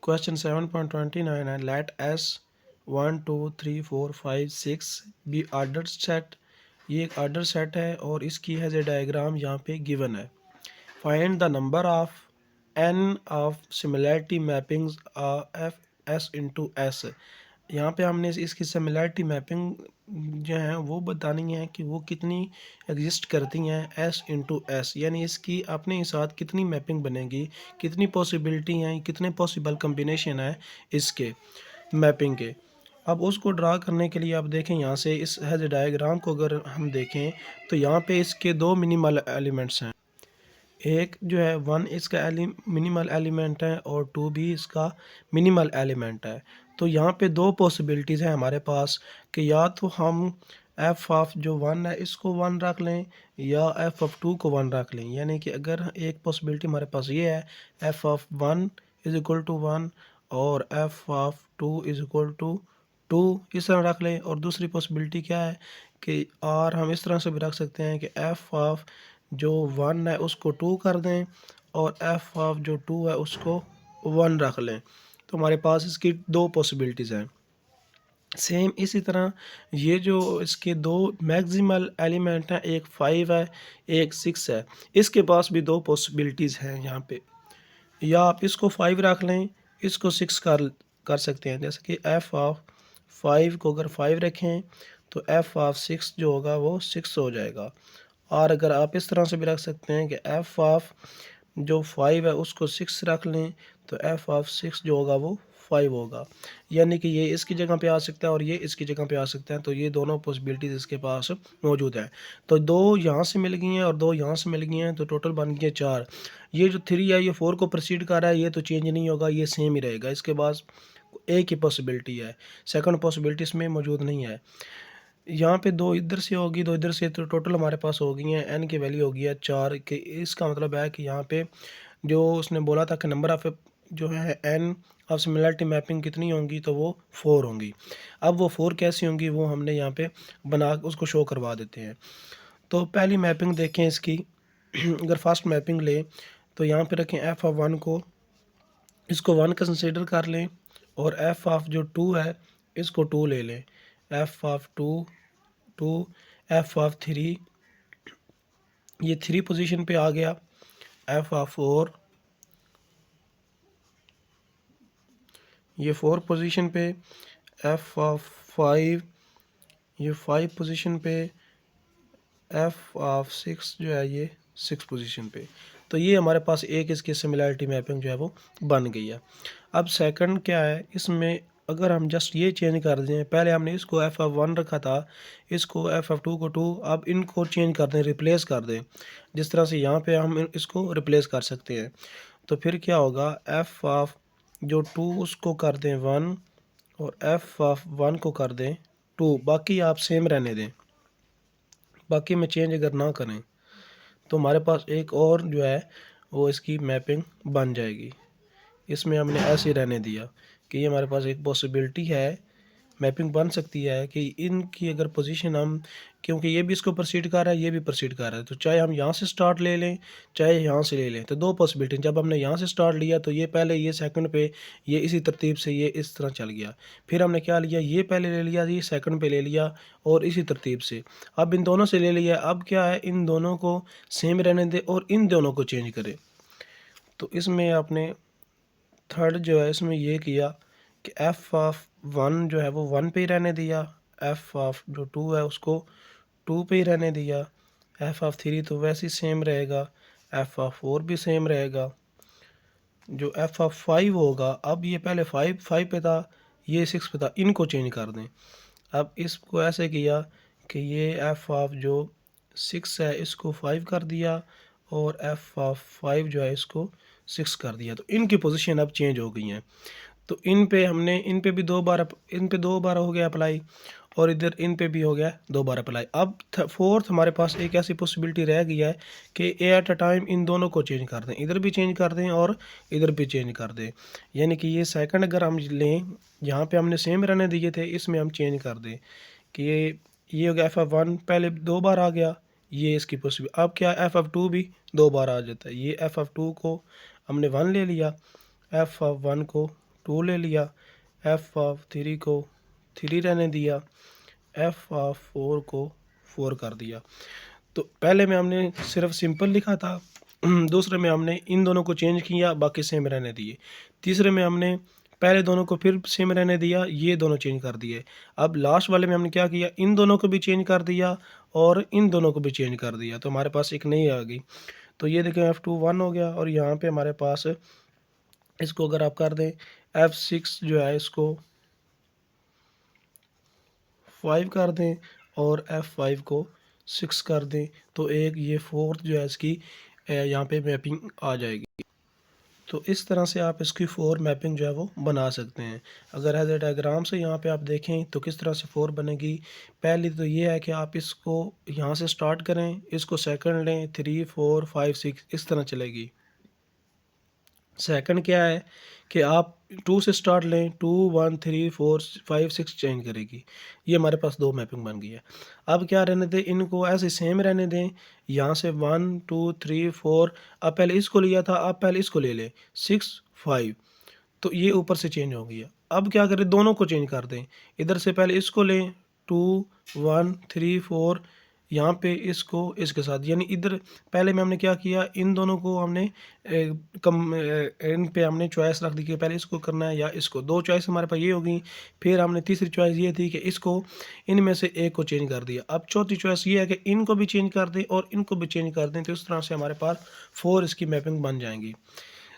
Question 7.29 है let S 1 2 3 4 5 6 be order set. ये एक ऑर्डर सेट है और इसकी हैज ए डायग्राम यहाँ पे गिवन है। Find the number of N of similarity mappings F S into S. यहाँ पे हमने इसकी सिमिलैरिटी मैपिंग जो है वो बतानी है कि वो कितनी एग्जिस्ट करती हैं एस इंटू एस, यानी इसकी अपने साथ कितनी मैपिंग बनेगी, कितनी पॉसिबिलिटी हैं, कितने पॉसिबल कम्बिनेशन है इसके मैपिंग के। अब उसको ड्रा करने के लिए आप देखें यहाँ से इस हैज डायग्राम को अगर हम देखें तो यहाँ पे इसके दो मिनिमल एलिमेंट्स हैं। एक जो है वन इसका मिनिमल एलिमेंट है और टू भी इसका मिनिमल एलिमेंट है। तो यहाँ पे दो पॉसिबिलिटीज़ हैं हमारे पास कि या तो हम एफ ऑफ जो वन है इसको वन रख लें या एफ ऑफ टू को वन रख लें। यानी कि अगर एक पॉसिबिलिटी हमारे पास ये है F of one is equal to one और F of two is equal to two, इस तरह रख लें। और दूसरी पॉसिबिलिटी क्या है कि और हम इस तरह से भी रख सकते हैं कि एफ ऑफ जो वन है उसको टू कर दें और एफ ऑफ जो टू है उसको वन रख लें। तो हमारे पास इसकी दो पॉसिबिलिटीज़ हैं। सेम इसी तरह ये जो इसके दो मैक्सिमल एलिमेंट हैं, एक 5 है एक 6 है, इसके पास भी दो पॉसिबिलिटीज़ हैं यहाँ पे। या आप इसको 5 रख लें, इसको 6 कर सकते हैं। जैसे कि एफ ऑफ 5 को अगर 5 रखें तो एफ ऑफ 6 जो होगा वो 6 हो जाएगा। और अगर आप इस तरह से भी रख सकते हैं कि एफ ऑफ जो 5 है उसको 6 रख लें तो एफ ऑफ 6 जो होगा वो 5 होगा। यानी कि ये इसकी जगह पे आ सकता है और ये इसकी जगह पे आ सकता है। तो ये दोनों पॉसिबिलिटीज़ इसके पास मौजूद है। तो दो यहाँ से मिल गई हैं और दो यहाँ से मिल गई हैं, तो टोटल बन गई है 4। ये जो 3 है ये 4 को प्रोसीड कर रहा है, ये तो चेंज नहीं होगा, ये सेम ही रहेगा। इसके पास एक ही पॉसिबिलिटी है, सेकंड पॉसिबिलिटी इसमें मौजूद नहीं है। यहाँ पे दो इधर से होगी दो इधर से, तो टोटल हमारे पास हो गई हैं एन की वैल्यू हो गई है 4 के। इसका मतलब है कि यहाँ पे जो उसने बोला था कि नंबर ऑफ जो है एन ऑफ सिमिलरिटी मैपिंग कितनी होंगी, तो वो 4 होंगी। अब वो 4 कैसी होंगी वो हमने यहाँ पे बना उसको शो करवा देते हैं। तो पहली मैपिंग देखें इसकी अगर फर्स्ट मैपिंग लें तो यहाँ पे रखें एफ ऑफ 1 को, इसको 1 कंसिडर कर लें और एफ ऑफ जो 2 है इसको 2 ले लें। एफ ऑफ 2 2, एफ ऑफ 3 ये 3 पोजीशन पे आ गया। एफ ऑफ 4 ये 4 पोजीशन पे। एफ ऑफ 5 ये 5 पोजीशन पे। एफ ऑफ 6 जो है ये 6 पोजीशन पे। तो ये हमारे पास एक इसकी सिमिलरिटी मैपिंग जो है वो बन गई है। अब सेकंड क्या है, इसमें अगर हम जस्ट ये चेंज कर दें, पहले हमने इसको एफ ऑफ 1 रखा था, इसको एफ ऑफ 2 को 2, अब इनको चेंज कर दें, रिप्लेस कर दें। जिस तरह से यहाँ पे हम इसको रिप्लेस कर सकते हैं। तो फिर क्या होगा, एफ ऑफ जो 2 उसको कर दें 1 और एफ ऑफ 1 को कर दें 2, बाकी आप सेम रहने दें, बाकी में चेंज अगर ना करें तो हमारे पास एक और जो है वो इसकी मैपिंग बन जाएगी। इसमें हमने ऐसे रहने दिया कि ये हमारे पास एक पॉसिबिलिटी है, मैपिंग बन सकती है कि इनकी अगर पोजीशन हम, क्योंकि ये भी इसको प्रोसीड कर रहा है ये भी प्रोसीड कर रहा है, तो चाहे हम यहाँ से स्टार्ट ले लें चाहे यहाँ से ले लें, तो दो पॉसिबिलिटी। जब हमने यहाँ से स्टार्ट लिया तो ये पहले ये सेकंड पे ये इसी तरतीब से ये इस तरह चल गया। फिर हमने क्या लिया, ये पहले ले लिया, ये सेकंड पे ले लिया और इसी तरतीब से अब इन दोनों से ले लिया। अब क्या है, इन दोनों को सेम रहने दें और इन दोनों को चेंज करें। तो इसमें आपने थर्ड जो है इसमें ये किया कि एफ ऑफ 1 जो है वो 1 पे ही रहने दिया, एफ ऑफ जो 2 है उसको 2 पे ही रहने दिया, एफ ऑफ 3 तो वैसे ही सेम रहेगा, एफ ऑफ 4 भी सेम रहेगा। जो एफ ऑफ 5 होगा, अब ये पहले 5 पे था, ये 6 पे था, इनको चेंज कर दें। अब इसको ऐसे किया कि ये एफ ऑफ जो 6 है इसको 5 कर दिया और एफ ऑफ 5 जो है इसको 6 कर दिया। तो इनकी पोजीशन अब चेंज हो गई हैं। तो इन पे हमने इन पे भी इन पे 2 बार हो गया अप्लाई और इधर इन पे भी हो गया 2 बार अप्लाई। अब फोर्थ हमारे पास एक ऐसी पॉसिबिलिटी रह गई है कि एट अ टाइम इन दोनों को चेंज कर दें, इधर भी चेंज कर दें और इधर भी चेंज कर दें। यानी कि ये सेकंड अगर हम लें, यहाँ पे हमने सेम रहने दिए थे, इसमें हम चेंज कर दें कि ये हो गया एफ ऑफ 1 पहले 2 बार आ गया, ये इसकी पॉसिबिलिटी। अब क्या एफ ऑफ 2 भी 2 बार आ जाता है। ये एफ ऑफ 2 को हमने 1 ले लिया, एफ ऑफ 1 को 2 ले लिया, एफ ऑफ 3 को 3 रहने दिया, एफ ऑफ 4 को 4 कर दिया। तो पहले में हमने सिर्फ सिंपल लिखा था, दूसरे में हमने इन दोनों को चेंज किया, बाकी सेम रहने दिए। तीसरे में हमने पहले दोनों को फिर सेम रहने दिया, ये दोनों चेंज कर दिए। अब लास्ट वाले में हमने क्या किया, इन दोनों को भी चेंज कर दिया और इन दोनों को भी चेंज कर दिया, तो हमारे पास एक नई आ गई। तो ये देखें F2 1 हो गया, और यहाँ पे हमारे पास इसको अगर आप कर दें F6 जो है इसको 5 कर दें और F5 को 6 कर दें, तो एक ये फोर्थ जो है इसकी यहाँ पे मैपिंग आ जाएगी। तो इस तरह से आप इसकी 4 मैपिंग जो है वो बना सकते हैं। अगर एज ए डायग्राम से यहाँ पे आप देखें तो किस तरह से 4 बनेगी। पहली तो ये है कि आप इसको यहाँ से स्टार्ट करें, इसको सेकंड लें, 3 4 5 6 इस तरह चलेगी। सेकंड क्या है कि आप 2 से स्टार्ट लें, 2 1 3 4 5 6 चेंज करेगी। ये हमारे पास 2 मैपिंग बन गई है। अब क्या रहने दें, इनको ऐसे सेम रहने दें। यहाँ से 1 2 3 4, अब पहले इसको लिया था, अब पहले इसको ले लें 6 5, तो ये ऊपर से चेंज हो गया। अब क्या करें, दोनों को चेंज कर दें। इधर से पहले इसको लें 2 1 3 4, यहाँ पे इसको इसके साथ, यानी इधर पहले में हमने क्या किया, इन दोनों को हमने इन पे हमने चॉइस रख दी कि पहले इसको करना है या इसको। 2 चॉइस हमारे पास ये होगी। फिर हमने तीसरी चॉइस ये थी कि इसको इनमें से एक को चेंज कर दिया। अब चौथी चॉइस ये है कि इनको भी चेंज कर दें और इनको भी चेंज कर दें, तो इस तरह से हमारे पास 4 इसकी मैपिंग बन जाएंगी।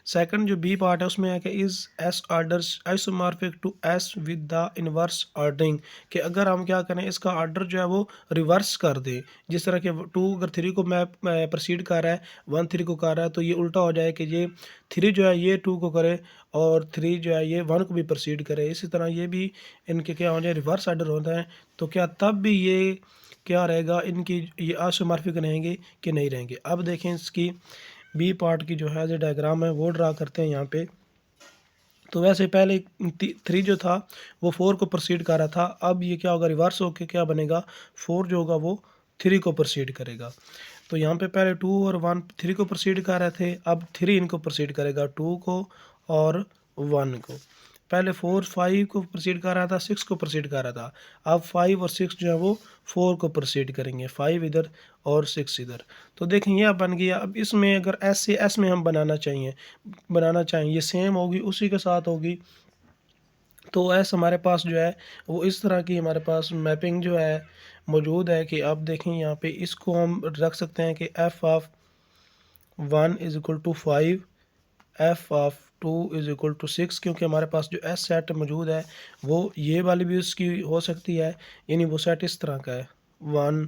सेकंड जो बी पार्ट है उसमें है कि is S order isomorphic to S with the inverse ordering, कि अगर हम क्या करें, इसका ऑर्डर जो है वो रिवर्स कर दें। जिस तरह के 2 अगर 3 को मैप प्रोसीड कर रहा है, 1 3 को कर रहा है, तो ये उल्टा हो जाए कि ये 3 जो है ये 2 को करे और 3 जो है ये 1 को भी प्रोसीड करे। इसी तरह ये भी इनके क्या हो जाए, रिवर्स ऑर्डर होता है। तो क्या तब भी ये क्या रहेगा, इनकी ये आइसोमॉर्फिक रहेंगे कि नहीं रहेंगे। अब देखें इसकी बी पार्ट की जो है जो डायग्राम है वो ड्रा करते हैं यहाँ पे। तो वैसे पहले 3 जो था वो 4 को प्रोसीड कर रहा था, अब ये क्या होगा, रिवर्स होके क्या बनेगा, 4 जो होगा वो 3 को प्रोसीड करेगा। तो यहाँ पे पहले 2 और 1 3 को प्रोसीड कर रहे थे, अब 3 इनको प्रोसीड करेगा, 2 को और 1 को। पहले 4 5 को प्रोसीड कर रहा था, 6 को प्रोसीड कर रहा था, अब 5 और 6 जो है वो 4 को प्रोसीड करेंगे, 5 इधर और 6 इधर। तो देखें यह बन गया। अब इसमें अगर एस से एस में हम बनाना चाहिए ये सेम होगी, उसी के साथ होगी। तो एस हमारे पास जो है वो इस तरह की हमारे पास मैपिंग जो है मौजूद है कि आप देखें यहाँ पे इसको हम रख सकते हैं कि F of 1 is equal to 5, F of 2 is equal to 6, क्योंकि हमारे पास जो एस सेट मौजूद है वो ये वाली भी उसकी हो सकती है, यानी वो सेट इस तरह का है 1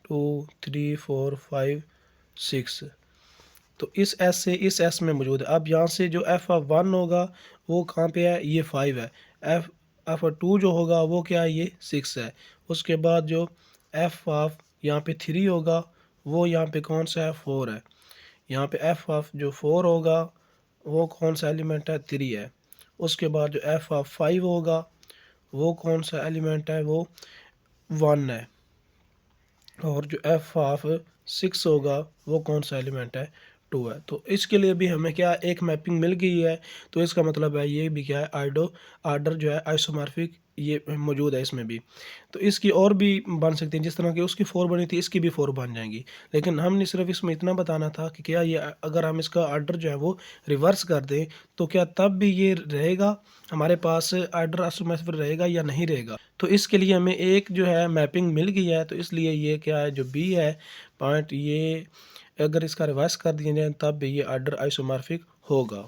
2 3 4 5 6। तो इस एस से इस एस में मौजूद है। अब यहाँ से जो एफ ऑफ 1 होगा वो कहाँ पे है, ये 5 है। एफ एफ ऑफ 2 जो होगा वो क्या है, ये 6 है। उसके बाद जो एफ ऑफ यहाँ पे 3 होगा वो यहाँ पे कौन सा है, 4 है। यहाँ पे एफ ऑफ जो 4 होगा वो कौन सा एलिमेंट है, 3 है। उसके बाद जो एफ ऑफ 5 होगा वो कौन सा एलिमेंट है, वो 1 है। और जो एफ ऑफ 6 होगा वो कौन सा एलिमेंट है, 2 है। तो इसके लिए भी हमें क्या एक मैपिंग मिल गई है। तो इसका मतलब है ये भी क्या है, आर्डर जो है आइसोमॉर्फिक ये मौजूद है इसमें भी। तो इसकी और भी बन सकती है, जिस तरह की उसकी 4 बनी थी इसकी भी 4 बन जाएंगी। लेकिन हमने सिर्फ इसमें इतना बताना था कि क्या ये अगर हम इसका आर्डर जो है वो रिवर्स कर दें तो क्या तब भी ये रहेगा, हमारे पास आर्डर आइसोमॉर्फिक रहेगा या नहीं रहेगा। तो इसके लिए हमें एक जो है मैपिंग मिल गई है। तो इसलिए ये क्या है, जो बी है पॉइंट, ये अगर इसका रिवर्स कर दिया जाए तब भी ये आर्डर आइसोमॉर्फिक होगा।